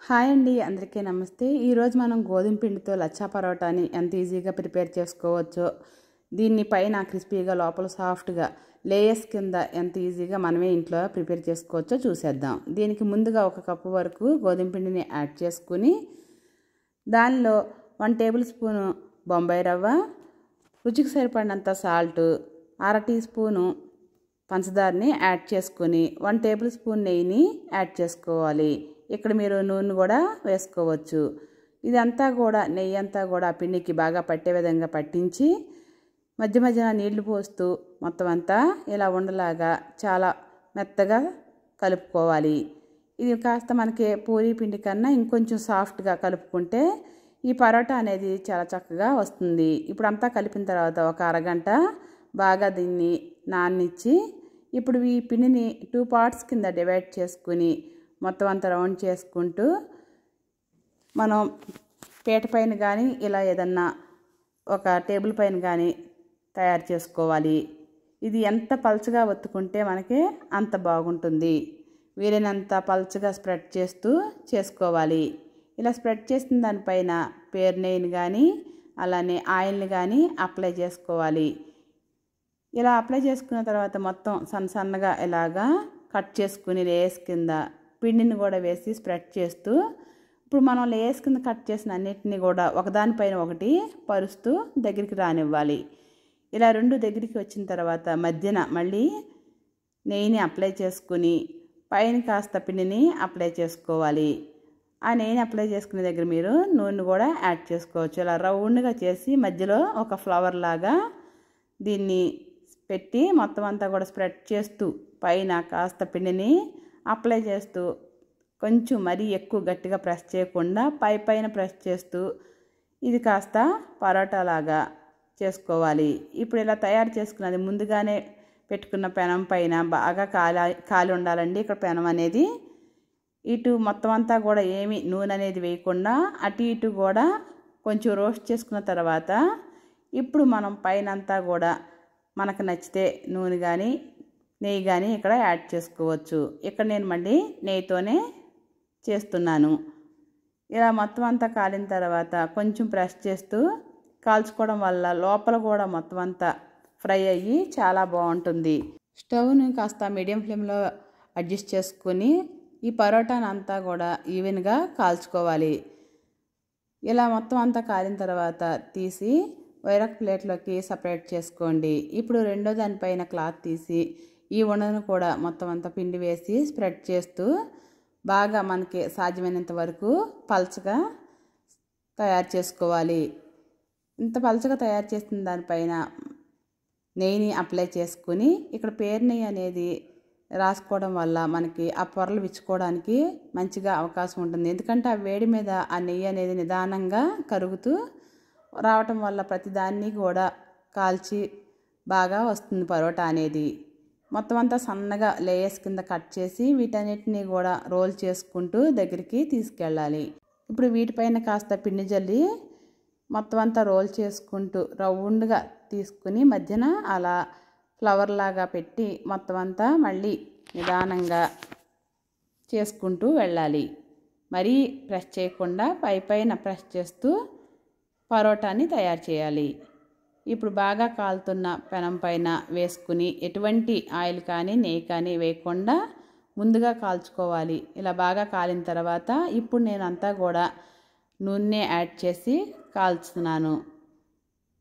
Hi అండి, అందరికీ నమస్తే. ఈరోజు మనం గోధుమ పిండితో లచ్చా పరోటాని ఎంత ఈజీగా ప్రిపేర్ చేసుకోవచ్చో, దీన్ని పైన క్రిస్పీగా లోపల సాఫ్ట్గా లేయర్స్ కింద ఎంత ఈజీగా మనమే ఇంట్లో ప్రిపేర్ చేసుకోవచ్చో చూసేద్దాం. దీనికి ముందుగా 1 కప్పు వరకు గోధుమ పిండిని యాడ్ చేసుకుని దానిలో 1 టేబుల్ స్పూను బొంబాయి రవ్వ, రుచికి సరిపడినంత సాల్ట్, 1/2 టీ స్పూను పంచదారని యాడ్ చేసుకుని 1 టేబుల్ స్పూన్ నెయ్యిని యాడ్ చేసుకోవాలి. ఇక్కడ మీరు నూనె కూడా వేసుకోవచ్చు. ఇదంతా కూడా నెయ్యి అంతా కూడా పిండికి బాగా పట్టే విధంగా పట్టించి మధ్య మధ్యన నీళ్లు పోస్తూ మొత్తం అంతా ఇలా ఉండలాగా చాలా మెత్తగా కలుపుకోవాలి. ఇది కాస్త మనకి పూరీ పిండి కన్నా ఇంకొంచెం సాఫ్ట్గా కలుపుకుంటే ఈ పరోటా అనేది చాలా చక్కగా వస్తుంది. ఇప్పుడు అంతా కలిపిన తర్వాత ఒక అరగంట బాగా దీన్ని నాననిచ్చి ఇప్పుడు ఈ పిండిని 2 పార్ట్స్ కింద డివైడ్ చేసుకుని మొత్తం అంతా రౌండ్ చేసుకుంటూ మనం పీట పైన కానీ ఇలా ఏదన్నా ఒక టేబుల్ పైన కానీ తయారు చేసుకోవాలి. ఇది ఎంత పల్చగా ఒత్తుకుంటే మనకి అంత బాగుంటుంది. వీలైనంత పల్చగా స్ప్రెడ్ చేస్తూ చేసుకోవాలి. ఇలా స్ప్రెడ్ చేసిన దానిపైన పేరు నెయ్యిని కానీ అలానే ఆయిల్ని కానీ అప్లై చేసుకోవాలి. ఇలా అప్లై చేసుకున్న తర్వాత మొత్తం సన్నగా ఇలాగా కట్ చేసుకుని లేయర్స్ కింద పిండిని కూడా వేసి స్ప్రెడ్ చేస్తూ ఇప్పుడు మనం లేయర్స్ కింద కట్ చేసిన అన్నిటిని కూడా ఒకదానిపైన ఒకటి పరుస్తూ దగ్గరికి రానివ్వాలి. ఇలా 2 దగ్గరికి వచ్చిన తర్వాత మధ్యన మళ్ళీ నెయ్యిని అప్లై చేసుకుని పైన కాస్త పిండిని అప్లై చేసుకోవాలి. ఆ నెయ్యిని అప్లై చేసుకునే దగ్గర మీరు నూనె కూడా యాడ్ చేసుకోవచ్చు. ఇలా రౌండ్గా చేసి మధ్యలో ఒక ఫ్లవర్ లాగా దీన్ని పెట్టి మొత్తం అంతా కూడా స్ప్రెడ్ చేస్తూ పైన కాస్త పిండిని అప్లై చేస్తూ కొంచెం మరీ ఎక్కువ గట్టిగా ప్రెస్ చేయకుండా పైన ప్రెస్ చేస్తూ ఇది కాస్త పరోటా లాగా చేసుకోవాలి. ఇప్పుడు ఇలా తయారు చేసుకున్నది ముందుగానే పెట్టుకున్న పెనం పైన బాగా కాలి ఉండాలండి. ఇక్కడ పెనం అనేది ఇటు మొత్తం అంతా కూడా ఏమి నూనె అనేది వేయకుండా అటు ఇటు కూడా కొంచెం రోస్ట్ చేసుకున్న తర్వాత ఇప్పుడు మనం పైన అంతా కూడా మనకు నచ్చితే నూనె కానీ నెయ్యి కానీ ఇక్కడ యాడ్ చేసుకోవచ్చు. ఇక్కడ నేను మళ్ళీ నెయ్యితోనే చేస్తున్నాను. ఇలా మొత్తం అంతా కాలిన తర్వాత కొంచెం ప్రెస్ చేస్తూ కాల్చుకోవడం వల్ల లోపల కూడా మొత్తం అంతా ఫ్రై అయ్యి చాలా బాగుంటుంది. స్టవ్ని కాస్త మీడియం ఫ్లేమ్లో అడ్జస్ట్ చేసుకొని ఈ పరోటాను అంతా కూడా ఈవెన్గా కాల్చుకోవాలి. ఇలా మొత్తం అంతా కాలిన తర్వాత తీసి వేరొక ప్లేట్లోకి సపరేట్ చేసుకోండి. ఇప్పుడు రెండో దానిపైన క్లాత్ తీసి ఈ ఉండను కూడా మొత్తం అంతా పిండి వేసి స్ప్రెడ్ చేస్తూ బాగా మనకి సాధ్యమైనంత వరకు పల్చగా తయారు చేసుకోవాలి. ఇంత పల్చగా తయారు చేసిన దానిపైన నెయ్యిని అప్లై చేసుకుని ఇక్కడ పేరు నెయ్యి అనేది రాసుకోవడం వల్ల మనకి ఆ పొరలు విచ్చుకోవడానికి మంచిగా అవకాశం ఉంటుంది. ఎందుకంటే ఆ వేడి మీద ఆ నెయ్యి అనేది నిదానంగా కరుగుతూ రావటం వల్ల ప్రతిదాన్ని కూడా కాల్చి బాగా వస్తుంది పరోటా అనేది. మొత్తం అంతా సన్నగా లేయర్స్ కింద కట్ చేసి వీటన్నిటిని కూడా రోల్ చేసుకుంటూ దగ్గరికి తీసుకెళ్ళాలి. ఇప్పుడు వీటిపైన కాస్త పిండి జల్లి మొత్తం అంతా రోల్ చేసుకుంటూ రౌండ్గా తీసుకుని మధ్యన అలా ఫ్లవర్ లాగా పెట్టి మొత్తం అంతా మళ్ళీ నిదానంగా చేసుకుంటూ వెళ్ళాలి. మరీ ప్రెస్ చేయకుండా పైన ప్రెస్ చేస్తూ పరోటాని తయారు చేయాలి. ఇప్పుడు బాగా కాలుతున్న పెనం పైన వేసుకుని ఎటువంటి ఆయిల్ కానీ నెయ్యి కానీ వేయకుండా ముందుగా కాల్చుకోవాలి. ఇలా బాగా కాలిన తర్వాత ఇప్పుడు నేను అంతా కూడా నూనె యాడ్ చేసి కాల్చుతున్నాను.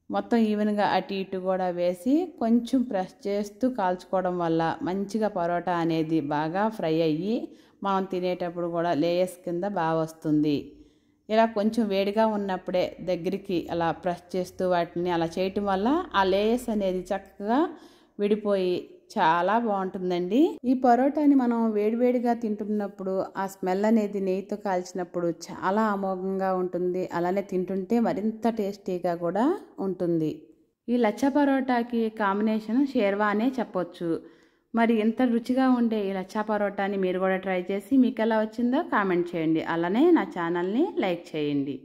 మొత్తం ఈవెన్గా అటు ఇటు కూడా వేసి కొంచెం ప్రెస్ చేస్తూ కాల్చుకోవడం వల్ల మంచిగా పరోటా అనేది బాగా ఫ్రై అయ్యి మనం తినేటప్పుడు కూడా లేయర్స్ కింద బాగా వస్తుంది. ఇలా కొంచెం వేడిగా ఉన్నప్పుడే దగ్గరికి అలా ప్రెస్ చేస్తూ వాటిని అలా చేయటం వల్ల ఆ లేయర్స్ అనేది చక్కగా విడిపోయి చాలా బాగుంటుందండి. ఈ పరోటాని మనం వేడివేడిగా తింటున్నప్పుడు ఆ స్మెల్ అనేది నెయ్యితో కాల్చినప్పుడు చాలా అమోఘంగా ఉంటుంది. అలానే తింటుంటే మరింత టేస్టీగా కూడా ఉంటుంది. ఈ లచ్చా పరోటాకి కాంబినేషన్ షేర్వా అనే చెప్పొచ్చు. మరి ఎంత రుచిగా ఉండే ఈ లచ్చా పరోటాని మీరు కూడా ట్రై చేసి మీకు ఎలా వచ్చిందో కామెంట్ చేయండి. అలానే నా ఛానల్ని లైక్ చేయండి.